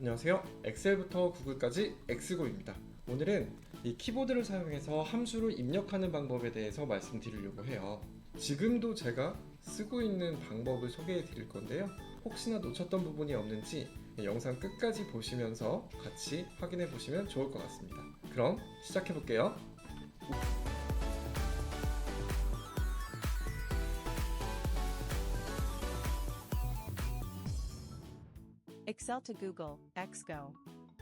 안녕하세요. 엑셀부터 구글까지 엑스고입니다. 오늘은 이 키보드를 사용해서 함수를 입력하는 방법에 대해서 말씀드리려고 해요. 지금도 제가 쓰고 있는 방법을 소개해 드릴 건데요. 혹시나 놓쳤던 부분이 없는지 영상 끝까지 보시면서 같이 확인해 보시면 좋을 것 같습니다. 그럼 시작해 볼게요. Excel to Google, Xgo.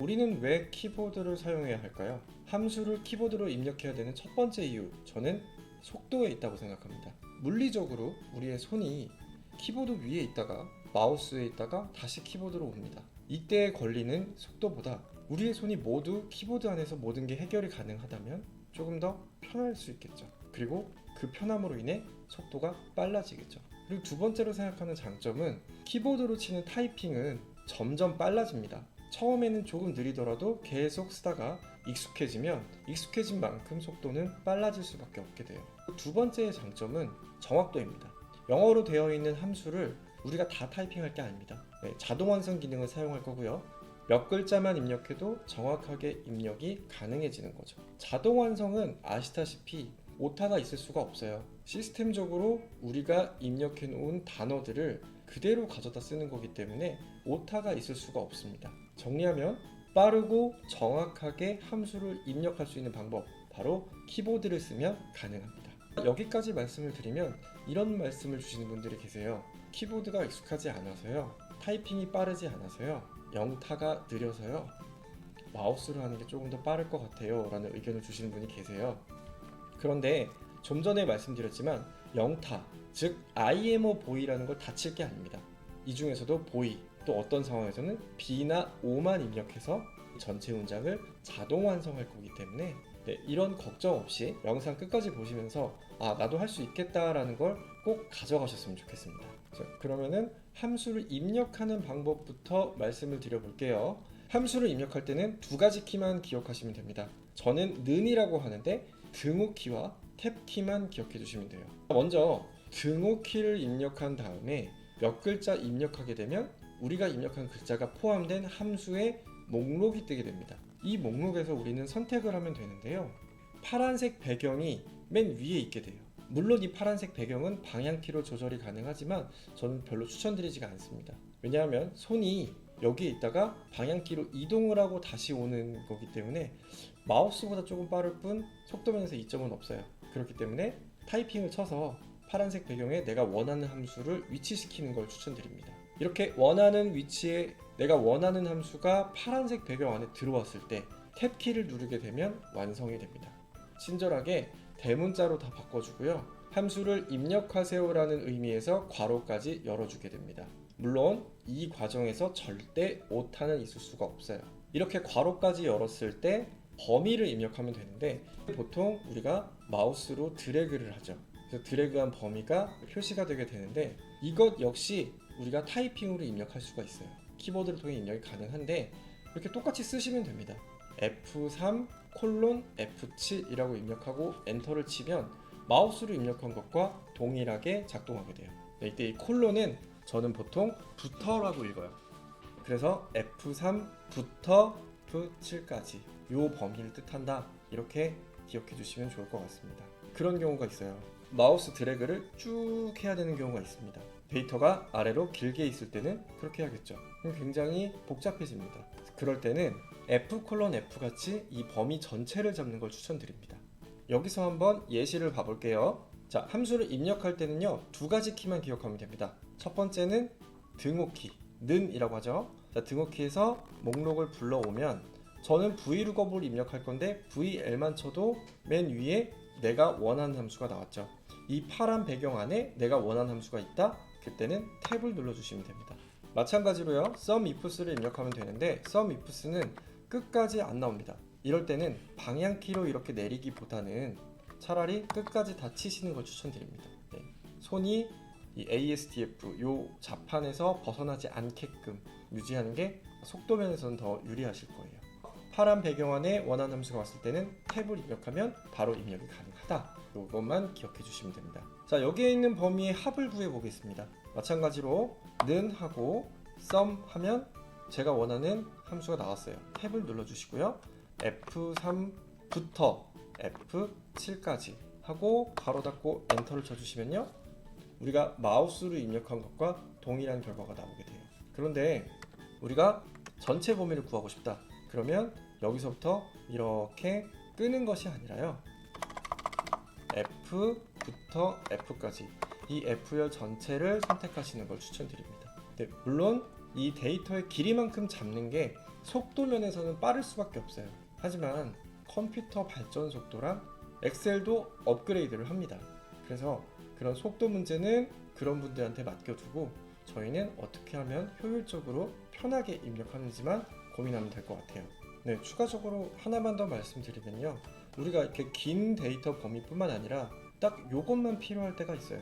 우리는 왜 키보드를 사용해야 할까요? 함수를 키보드로 입력해야 되는 첫 번째 이유, 저는 속도에 있다고 생각합니다. 물리적으로 우리의 손이 키보드 위에 있다가 마우스에 있다가 다시 키보드로 옵니다. 이때 걸리는 속도보다 우리의 손이 모두 키보드 안에서 모든 게 해결이 가능하다면 조금 더 편할 수 있겠죠. 그리고 그 편함으로 인해 속도가 빨라지겠죠. 그리고 두 번째로 생각하는 장점은 키보드로 치는 타이핑은 점점 빨라집니다. 처음에는 조금 느리더라도 계속 쓰다가 익숙해지면 익숙해진 만큼 속도는 빨라질 수밖에 없게 돼요. 두 번째의 장점은 정확도입니다. 영어로 되어 있는 함수를 우리가 다 타이핑할 게 아닙니다. 자동 완성 기능을 사용할 거고요. 몇 글자만 입력해도 정확하게 입력이 가능해지는 거죠. 자동 완성은 아시다시피 오타가 있을 수가 없어요. 시스템적으로 우리가 입력해 놓은 단어들을 그대로 가져다 쓰는 거기 때문에 오타가 있을 수가 없습니다. 정리하면 빠르고 정확하게 함수를 입력할 수 있는 방법, 바로 키보드를 쓰면 가능합니다. 여기까지 말씀을 드리면 이런 말씀을 주시는 분들이 계세요. 키보드가 익숙하지 않아서요, 타이핑이 빠르지 않아서요, 영타가 느려서요, 마우스로 하는 게 조금 더 빠를 것 같아요 라는 의견을 주시는 분이 계세요. 그런데 좀 전에 말씀드렸지만 영타, 즉 IMO 보이라는 걸 다 칠 게 아닙니다. 이 중에서도 보이, 또 어떤 상황에서는 B나 O만 입력해서 전체 문장을 자동 완성할 거기 때문에 이런 걱정 없이 영상 끝까지 보시면서 나도 할 수 있겠다라는 걸 꼭 가져가셨으면 좋겠습니다. 자, 그러면은 함수를 입력하는 방법부터 말씀을 드려볼게요. 함수를 입력할 때는 두 가지 키만 기억하시면 됩니다. 저는 는이라고 하는데 등호키와 탭키만 기억해 주시면 돼요. 먼저 등호키를 입력한 다음에 몇 글자 입력하게 되면 우리가 입력한 글자가 포함된 함수의 목록이 뜨게 됩니다. 이 목록에서 우리는 선택을 하면 되는데요. 파란색 배경이 맨 위에 있게 돼요. 물론 이 파란색 배경은 방향키로 조절이 가능하지만 저는 별로 추천드리지가 않습니다. 왜냐하면 손이 여기에 있다가 방향키로 이동을 하고 다시 오는 거기 때문에 마우스보다 조금 빠를 뿐 속도면에서 이점은 없어요. 그렇기 때문에 타이핑을 쳐서 파란색 배경에 내가 원하는 함수를 위치시키는 걸 추천드립니다. 이렇게 원하는 위치에 내가 원하는 함수가 파란색 배경 안에 들어왔을 때 탭키를 누르게 되면 완성이 됩니다. 친절하게 대문자로 다 바꿔주고요. 함수를 입력하세요 라는 의미에서 괄호까지 열어주게 됩니다. 물론 이 과정에서 절대 오타는 있을 수가 없어요. 이렇게 괄호까지 열었을 때 범위를 입력하면 되는데 보통 우리가 마우스로 드래그를 하죠. 그래서 드래그한 범위가 표시가 되게 되는데 이것 역시 우리가 타이핑으로 입력할 수가 있어요. 키보드를 통해 입력이 가능한데 이렇게 똑같이 쓰시면 됩니다. F3 콜론 F7 이라고 입력하고 엔터를 치면 마우스로 입력한 것과 동일하게 작동하게 돼요. 이때 이 콜론은 저는 보통 부터라고 읽어요. 그래서 F3부터 F7까지 요 범위를 뜻한다, 이렇게 기억해 주시면 좋을 것 같습니다. 그런 경우가 있어요. 마우스 드래그를 쭉 해야 되는 경우가 있습니다. 데이터가 아래로 길게 있을 때는 그렇게 해야겠죠. 굉장히 복잡해집니다. 그럴 때는 F 콜론 F 같이 이 범위 전체를 잡는 걸 추천드립니다. 여기서 한번 예시를 봐볼게요. 자, 함수를 입력할 때는요, 두 가지 키만 기억하면 됩니다. 첫 번째는 등호키, 는이라고 하죠. 자, 등호키에서 목록을 불러오면 저는 vlookup을 입력할 건데 VL만 쳐도 맨 위에 내가 원하는 함수가 나왔죠. 이 파란 배경 안에 내가 원하는 함수가 있다? 그때는 탭을 눌러주시면 됩니다. 마찬가지로요, SUMIFS를 입력하면 되는데 SUMIFS는 끝까지 안 나옵니다. 이럴 때는 방향키로 이렇게 내리기보다는 차라리 끝까지 다 치시는 걸 추천드립니다. 손이 이 ASDF 요 자판에서 벗어나지 않게끔 유지하는 게 속도면에서는 더 유리하실 거예요. 파란 배경 안에 원하는 함수가 왔을 때는 탭을 입력하면 바로 입력이 가능하다. 이것만 기억해 주시면 됩니다. 자, 여기에 있는 범위의 합을 구해 보겠습니다. 마찬가지로 는 하고 sum 하면 제가 원하는 함수가 나왔어요. 탭을 눌러주시고요. F3부터 F7까지 하고 가로 닫고 엔터를 쳐주시면요, 우리가 마우스로 입력한 것과 동일한 결과가 나오게 돼요. 그런데 우리가 전체 범위를 구하고 싶다. 그러면 여기서부터 이렇게 끄는 것이 아니라요, F부터 F까지 이 F열 전체를 선택하시는 걸 추천드립니다. 네, 물론 이 데이터의 길이만큼 잡는 게 속도 면에서는 빠를 수밖에 없어요. 하지만 컴퓨터 발전 속도랑 엑셀도 업그레이드를 합니다. 그래서 그런 속도 문제는 그런 분들한테 맡겨두고 저희는 어떻게 하면 효율적으로 편하게 입력하는지만 고민하면 될 것 같아요. 네, 추가적으로 하나만 더 말씀드리면요, 우리가 이렇게 긴 데이터 범위뿐만 아니라 딱 요것만 필요할 때가 있어요.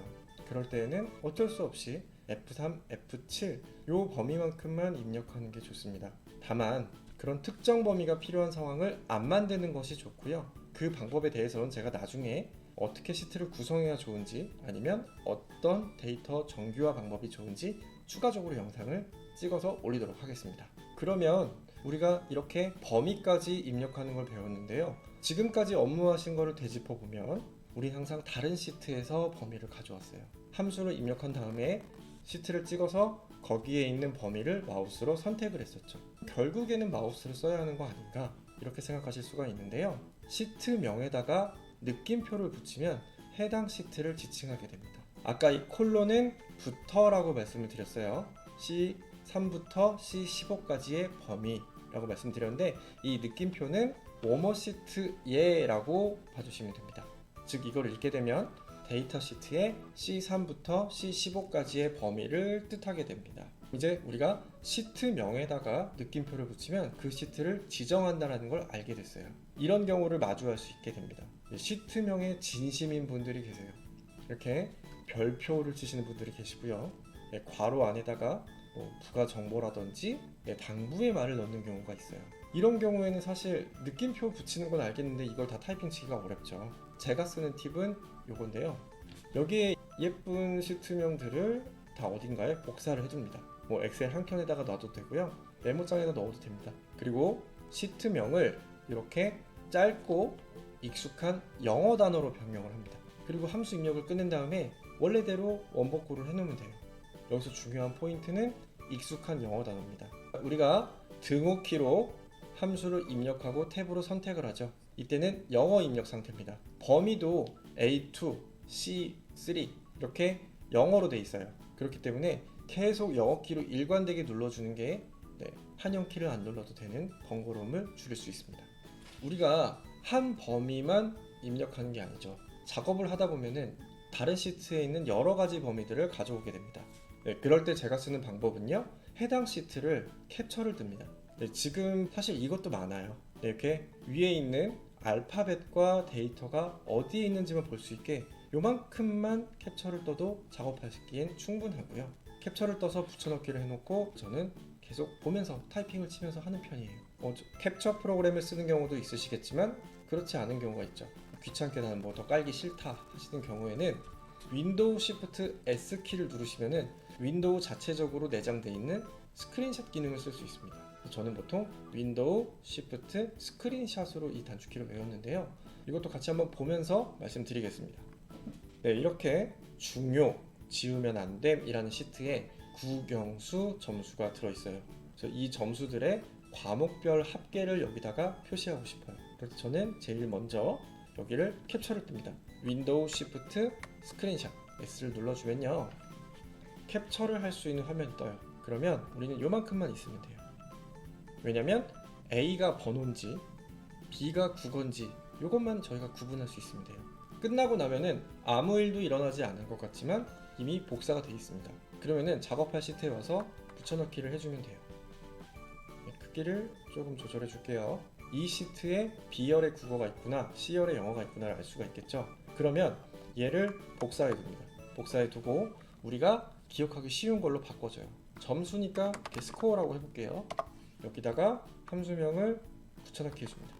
그럴 때에는 어쩔 수 없이 F3, F7 요 범위만큼만 입력하는 게 좋습니다. 다만 그런 특정 범위가 필요한 상황을 안 만드는 것이 좋고요. 그 방법에 대해서는 제가 나중에 어떻게 시트를 구성해야 좋은지, 아니면 어떤 데이터 정규화 방법이 좋은지 추가적으로 영상을 찍어서 올리도록 하겠습니다. 그러면 우리가 이렇게 범위까지 입력하는 걸 배웠는데요, 지금까지 업무하신 거를 되짚어 보면 우리 항상 다른 시트에서 범위를 가져왔어요. 함수를 입력한 다음에 시트를 찍어서 거기에 있는 범위를 마우스로 선택을 했었죠. 결국에는 마우스를 써야 하는 거 아닌가, 이렇게 생각하실 수가 있는데요, 시트명에다가 느낌표를 붙이면 해당 시트를 지칭하게 됩니다. 아까 이 콜론은 부터라고 말씀을 드렸어요. C3부터 C15까지의 범위라고 말씀드렸는데, 이 느낌표는 뭐뭐 시트예라고 봐주시면 됩니다. 즉 이걸 읽게 되면 데이터 시트의 C3부터 C15까지의 범위를 뜻하게 됩니다. 이제 우리가 시트명에다가 느낌표를 붙이면 그 시트를 지정한다는 걸 알게 됐어요. 이런 경우를 마주할 수 있게 됩니다. 시트명에 진심인 분들이 계세요. 이렇게 별표를 치시는 분들이 계시고요. 괄호 안에다가 부가 정보라든지 당부의 말을 넣는 경우가 있어요. 이런 경우에는 사실 느낌표 붙이는 건 알겠는데 이걸 다 타이핑 치기가 어렵죠. 제가 쓰는 팁은 요건데요, 여기에 예쁜 시트명들을 다 어딘가에 복사를 해줍니다. 엑셀 한 켠에다가 놔도 되고요, 메모장에다 넣어도 됩니다. 그리고 시트명을 이렇게 짧고 익숙한 영어 단어로 변경을 합니다. 그리고 함수 입력을 끝낸 다음에 원래대로 원복구를 해놓으면 돼요. 여기서 중요한 포인트는 익숙한 영어 단어입니다. 우리가 등호키로 함수를 입력하고 탭으로 선택을 하죠. 이때는 영어 입력 상태입니다. 범위도 A2, C3 이렇게 영어로 돼 있어요. 그렇기 때문에 계속 영어키로 일관되게 눌러주는 게 한영키를 안 눌러도 되는 번거로움을 줄일 수 있습니다. 우리가 한 범위만 입력하는 게 아니죠. 작업을 하다 보면은 다른 시트에 있는 여러 가지 범위들을 가져오게 됩니다. 그럴 때 제가 쓰는 방법은요, 해당 시트를 캡처를 듭니다. 지금 사실 이것도 많아요. 이렇게 위에 있는 알파벳과 데이터가 어디에 있는지만 볼 수 있게 요만큼만 캡처를 떠도 작업하시기엔 충분하고요. 캡처를 떠서 붙여넣기를 해놓고 저는 계속 보면서 타이핑을 치면서 하는 편이에요. 캡처 프로그램을 쓰는 경우도 있으시겠지만 그렇지 않은 경우가 있죠. 귀찮게 나는 더 깔기 싫다 하시는 경우에는 윈도우 시프트 S 키를 누르시면은 윈도우 자체적으로 내장되어 있는 스크린샷 기능을 쓸 수 있습니다. 저는 보통 윈도우 시프트 스크린샷으로 이 단축키를 외웠는데요, 이것도 같이 한번 보면서 말씀드리겠습니다. 이렇게 중요, 지우면 안됨 이라는 시트에 구경수 점수가 들어있어요. 그래서 이 점수들의 과목별 합계를 여기다가 표시하고 싶어요. 그래서 저는 제일 먼저 여기를 캡처를 뜹니다. 윈도우 시프트 스크린샷 S를 눌러주면요, 캡처를 할 수 있는 화면이 떠요. 그러면 우리는 요만큼만 있으면 돼요. 왜냐면 A가 번호인지 B가 국어인지 요것만 저희가 구분할 수 있으면 돼요. 끝나고 나면은 아무 일도 일어나지 않은 것 같지만 이미 복사가 되어 있습니다. 그러면은 작업할 시트에 와서 붙여넣기를 해주면 돼요. 크기를 조금 조절해 줄게요. 이 시트에 B열의 국어가 있구나, C열의 영어가 있구나를 알 수가 있겠죠. 그러면 얘를 복사해 둡니다. 복사해 두고 우리가 기억하기 쉬운 걸로 바꿔줘요. 점수니까 이렇게 스코어라고 해볼게요. 여기다가 함수명을 붙여넣기 해줍니다.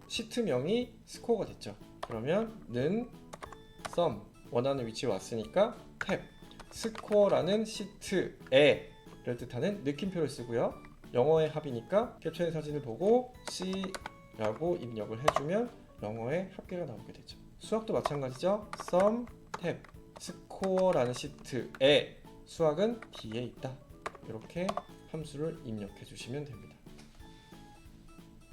시트명이 스코어가 됐죠. 그러면 는 sum 원하는 위치에 왔으니까 탭 스코어라는 시트에를 뜻하는 느낌표를 쓰고요. 영어의 합이니까 캡처된 사진을 보고 C라고 입력을 해주면 영어의 합계가 나오게 되죠. 수학도 마찬가지죠. sum, tab, score라는 시트에 수학은 D에 있다. 이렇게 함수를 입력해 주시면 됩니다.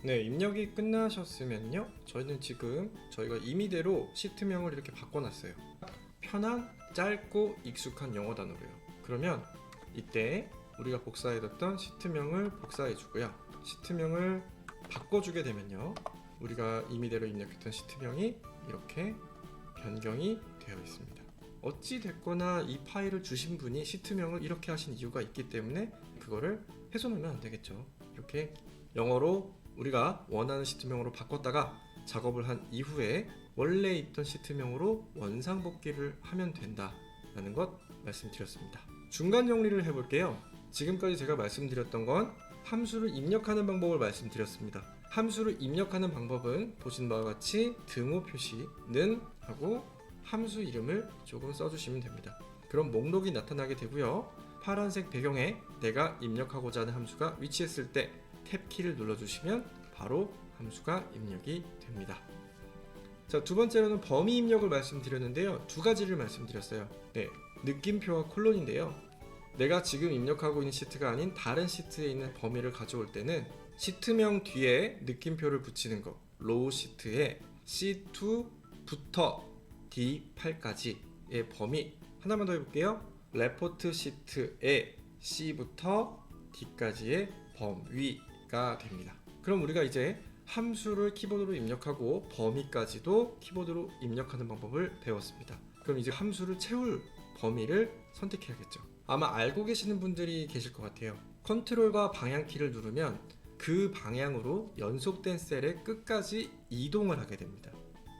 네, 입력이 끝나셨으면요, 저희는 지금 저희가 임의대로 시트명을 이렇게 바꿔놨어요. 편한, 짧고 익숙한 영어 단어로요. 그러면 이때 우리가 복사해뒀던 시트명을 복사해주고요. 시트명을 바꿔주게 되면요, 우리가 임의대로 입력했던 시트명이 이렇게 변경이 되어 있습니다. 어찌 됐거나 이 파일을 주신 분이 시트명을 이렇게 하신 이유가 있기 때문에 그거를 훼손하면 안 되겠죠. 이렇게 영어로 우리가 원하는 시트명으로 바꿨다가 작업을 한 이후에 원래 있던 시트명으로 원상복귀를 하면 된다라는 것 말씀드렸습니다. 중간 정리를 해볼게요. 지금까지 제가 말씀드렸던 건 함수를 입력하는 방법을 말씀드렸습니다. 함수를 입력하는 방법은 보신 바와 같이 등호 표시는 하고 함수 이름을 조금 써주시면 됩니다. 그럼 목록이 나타나게 되고요. 파란색 배경에 내가 입력하고자 하는 함수가 위치했을 때 탭 키를 눌러주시면 바로 함수가 입력이 됩니다. 자, 두 번째로는 범위 입력을 말씀드렸는데요. 두 가지를 말씀드렸어요. 네, 느낌표와 콜론인데요. 내가 지금 입력하고 있는 시트가 아닌 다른 시트에 있는 범위를 가져올 때는 시트명 뒤에 느낌표를 붙이는 거, 로우 시트에 C2부터 D8까지의 범위. 하나만 더 해볼게요. 레포트 시트에 C부터 D까지의 범위가 됩니다. 그럼 우리가 이제 함수를 키보드로 입력하고 범위까지도 키보드로 입력하는 방법을 배웠습니다. 그럼 이제 함수를 채울 범위를 선택해야겠죠. 아마 알고 계시는 분들이 계실 것 같아요. 컨트롤과 방향키를 누르면 그 방향으로 연속된 셀의 끝까지 이동을 하게 됩니다.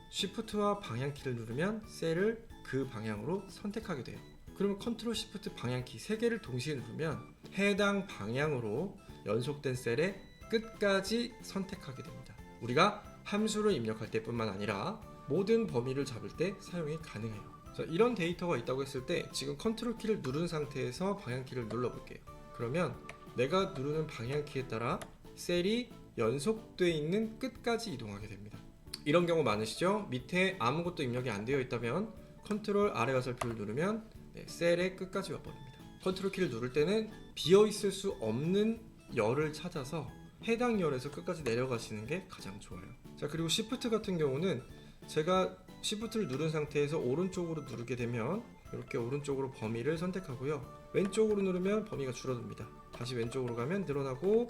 쉬프트와 방향키를 누르면 셀을 그 방향으로 선택하게 돼요. 그러면 컨트롤 쉬프트 방향키 3개를 동시에 누르면 해당 방향으로 연속된 셀의 끝까지 선택하게 됩니다. 우리가 함수를 입력할 때뿐만 아니라 모든 범위를 잡을 때 사용이 가능해요. 자, 이런 데이터가 있다고 했을 때 지금 컨트롤 키를 누른 상태에서 방향키를 눌러볼게요. 그러면 내가 누르는 방향키에 따라 셀이 연속되어 있는 끝까지 이동하게 됩니다. 이런 경우 많으시죠? 밑에 아무것도 입력이 안 되어 있다면 컨트롤 아래 화살표를 누르면 셀의 끝까지 와버립니다. 컨트롤 키를 누를 때는 비어 있을 수 없는 열을 찾아서 해당 열에서 끝까지 내려가시는 게 가장 좋아요. 자, 그리고 Shift 같은 경우는 제가 Shift를 누른 상태에서 오른쪽으로 누르게 되면 이렇게 오른쪽으로 범위를 선택하고요. 왼쪽으로 누르면 범위가 줄어듭니다. 다시 왼쪽으로 가면 늘어나고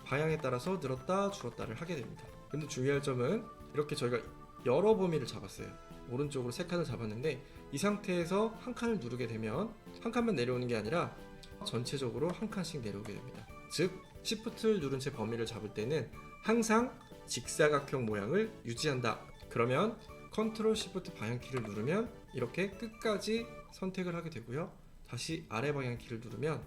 방향에 따라서 늘었다 줄었다를 하게 됩니다. 근데 주의할 점은 이렇게 저희가 여러 범위를 잡았어요. 오른쪽으로 3칸을 잡았는데 이 상태에서 한 칸을 누르게 되면 한 칸만 내려오는 게 아니라 전체적으로 한 칸씩 내려오게 됩니다. 즉 Shift를 누른 채 범위를 잡을 때는 항상 직사각형 모양을 유지한다. 그러면 컨트롤 Shift 방향키를 누르면 이렇게 끝까지 선택을 하게 되고요. 다시 아래 방향키를 누르면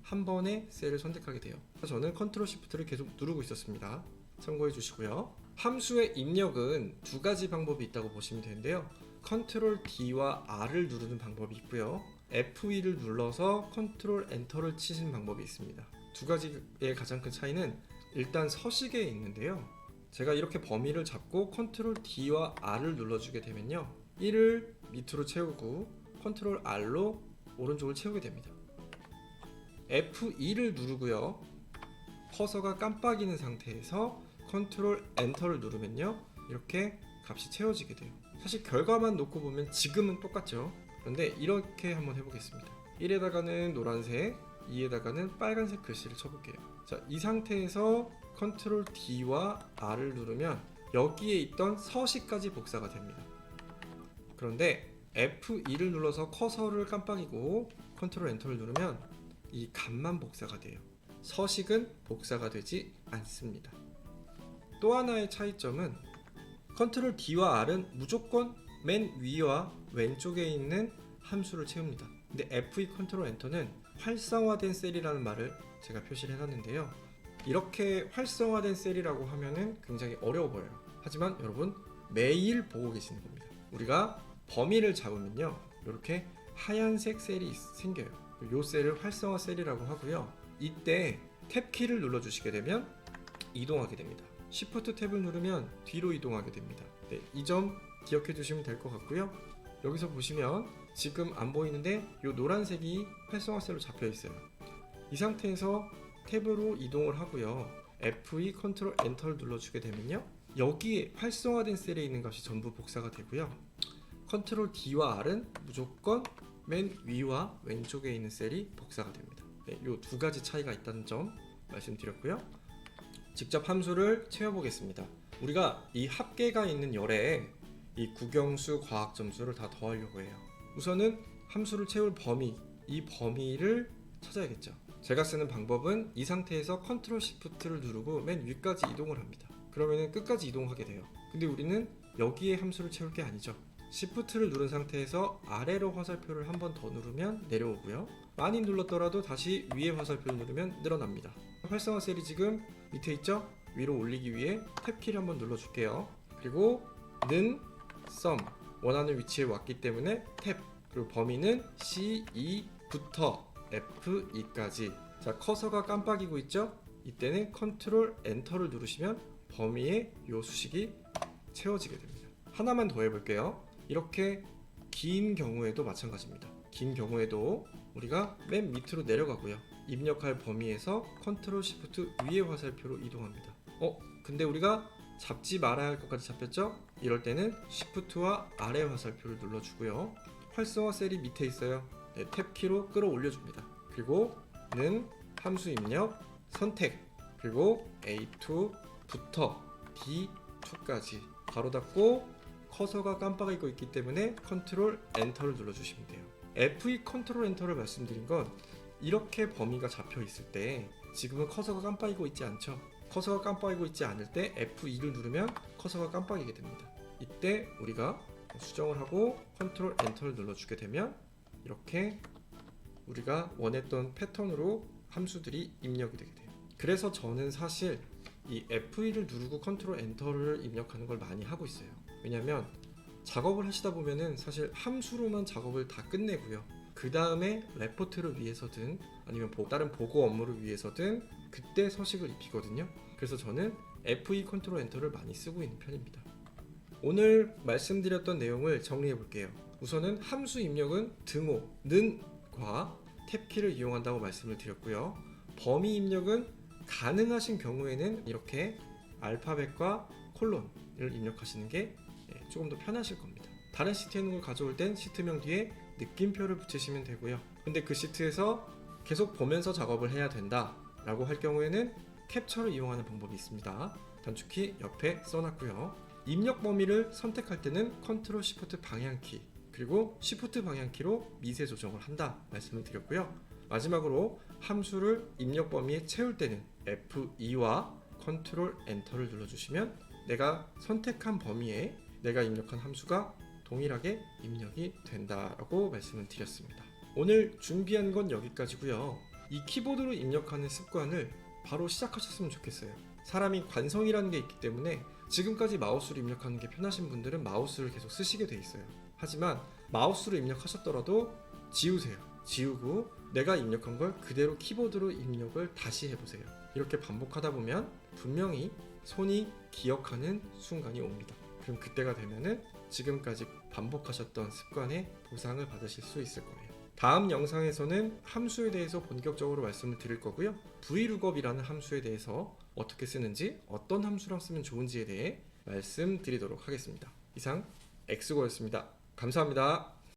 한 번에 셀을 선택하게 돼요. 저는 컨트롤 Shift를 계속 누르고 있었습니다. 참고해 주시고요. 함수의 입력은 두 가지 방법이 있다고 보시면 되는데요. 컨트롤 D와 R을 누르는 방법이 있고요. F2를 눌러서 컨트롤 엔터를 치시는 방법이 있습니다. 두 가지의 가장 큰 차이는 일단 서식에 있는데요. 제가 이렇게 범위를 잡고 컨트롤 D와 R을 눌러주게 되면요. 1을 밑으로 채우고 컨트롤 R로 오른쪽을 채우게 됩니다. F2를 누르고요. 커서가 깜빡이는 상태에서 컨트롤 엔터를 누르면요. 이렇게 값이 채워지게 돼요. 사실 결과만 놓고 보면 지금은 똑같죠. 그런데 이렇게 한번 해보겠습니다. 1에다가는 노란색, 2에다가는 빨간색 글씨를 쳐볼게요. 자, 이 상태에서 컨트롤 D와 R을 누르면 여기에 있던 서식까지 복사가 됩니다. 그런데 F2를 눌러서 커서를 깜빡이고 컨트롤 엔터를 누르면 이 값만 복사가 돼요. 서식은 복사가 되지 않습니다. 또 하나의 차이점은 컨트롤 D와 R은 무조건 맨 위와 왼쪽에 있는 함수를 채웁니다. 근데 F2 컨트롤 엔터는 활성화된 셀이라는 말을 제가 표시를 해놨는데요. 이렇게 활성화된 셀이라고 하면은 굉장히 어려워 보여요. 하지만 여러분 매일 보고 계시는 겁니다. 우리가 범위를 잡으면요, 이렇게 하얀색 셀이 생겨요. 이 셀을 활성화 셀이라고 하고요. 이때 탭 키를 눌러주시게 되면 이동하게 됩니다. Shift 탭을 누르면 뒤로 이동하게 됩니다. 네, 이 점 기억해 주시면 될 것 같고요. 여기서 보시면 지금 안 보이는데 이 노란색이 활성화 셀로 잡혀 있어요. 이 상태에서 탭으로 이동을 하고요. F2 컨트롤 엔터를 눌러주게 되면요, 여기에 활성화된 셀에 있는 것이 전부 복사가 되고요. 컨트롤 D와 R은 무조건 맨 위와 왼쪽에 있는 셀이 복사가 됩니다. 네, 이 두 가지 차이가 있다는 점 말씀드렸고요. 직접 함수를 채워보겠습니다. 우리가 이 합계가 있는 열에 이 국영수 과학 점수를 다 더하려고 해요. 우선은 함수를 채울 범위, 이 범위를 찾아야겠죠. 제가 쓰는 방법은 이 상태에서 컨트롤 시프트를 누르고 맨 위까지 이동을 합니다. 그러면 끝까지 이동하게 돼요. 근데 우리는 여기에 함수를 채울 게 아니죠. 시프트를 누른 상태에서 아래로 화살표를 한 번 더 누르면 내려오고요. 많이 눌렀더라도 다시 위에 화살표를 누르면 늘어납니다. 활성화 셀이 지금 밑에 있죠? 위로 올리기 위해 탭 키를 한번 눌러줄게요. 그리고 는 sum 원하는 위치에 왔기 때문에 탭, 그리고 범위는 C2부터 F2까지. 자, 커서가 깜빡이고 있죠? 이때는 컨트롤 엔터를 누르시면 범위에 이 수식이 채워지게 됩니다. 하나만 더 해볼게요. 이렇게 긴 경우에도 마찬가지입니다. 긴 경우에도 우리가 맨 밑으로 내려가고요. 입력할 범위에서 컨트롤 시프트 위에 화살표로 이동합니다. 근데 우리가 잡지 말아야 할 것까지 잡혔죠? 이럴 때는 시프트와 아래 화살표를 눌러주고요. 활성화 셀이 밑에 있어요. 네, 탭 키로 끌어올려 줍니다. 그리고 는 함수 입력 선택, 그리고 A2부터 D2까지 가로 닫고 커서가 깜빡이고 있기 때문에 컨트롤 엔터를 눌러주시면 돼요. F2 컨트롤 엔터를 말씀드린 건 이렇게 범위가 잡혀 있을 때 지금은 커서가 깜빡이고 있지 않죠? 커서가 깜빡이고 있지 않을 때 F2를 누르면 커서가 깜빡이게 됩니다. 이때 우리가 수정을 하고 컨트롤 엔터를 눌러주게 되면 이렇게 우리가 원했던 패턴으로 함수들이 입력이 되게 돼요. 그래서 저는 사실 이 F2를 누르고 컨트롤 엔터를 입력하는 걸 많이 하고 있어요. 왜냐면 작업을 하시다 보면은 사실 함수로만 작업을 다 끝내고요. 그 다음에 레포트를 위해서든 아니면 다른 보고 업무를 위해서든 그때 서식을 입히거든요. 그래서 저는 F2 컨트롤 엔터를 많이 쓰고 있는 편입니다. 오늘 말씀드렸던 내용을 정리해 볼게요. 우선은 함수 입력은 등호, 는과 탭키를 이용한다고 말씀을 드렸고요. 범위 입력은 가능하신 경우에는 이렇게 알파벳과 콜론을 입력하시는 게 조금 더 편하실 겁니다. 다른 시트에 있는 걸 가져올 땐 시트명 뒤에 느낌표를 붙이시면 되고요. 근데 그 시트에서 계속 보면서 작업을 해야 된다 라고 할 경우에는 캡처를 이용하는 방법이 있습니다. 단축키 옆에 써놨고요. 입력 범위를 선택할 때는 컨트롤 시프트 방향키, 그리고 시프트 방향키로 미세 조정을 한다 말씀을 드렸고요. 마지막으로 함수를 입력 범위에 채울 때는 F2와 컨트롤 엔터를 눌러주시면 내가 선택한 범위에 내가 입력한 함수가 동일하게 입력이 된다라고 말씀을 드렸습니다. 오늘 준비한 건 여기까지고요. 이 키보드로 입력하는 습관을 바로 시작하셨으면 좋겠어요. 사람이 관성이라는 게 있기 때문에 지금까지 마우스로 입력하는 게 편하신 분들은 마우스를 계속 쓰시게 돼 있어요. 하지만 마우스로 입력하셨더라도 지우세요. 지우고 내가 입력한 걸 그대로 키보드로 입력을 다시 해보세요. 이렇게 반복하다 보면 분명히 손이 기억하는 순간이 옵니다. 그럼 그때가 되면은 지금까지 반복하셨던 습관의 보상을 받으실 수 있을 거예요. 다음 영상에서는 함수에 대해서 본격적으로 말씀을 드릴 거고요. VLOOKUP이라는 함수에 대해서 어떻게 쓰는지, 어떤 함수랑 쓰면 좋은지에 대해 말씀드리도록 하겠습니다. 이상 엑스고였습니다. 감사합니다.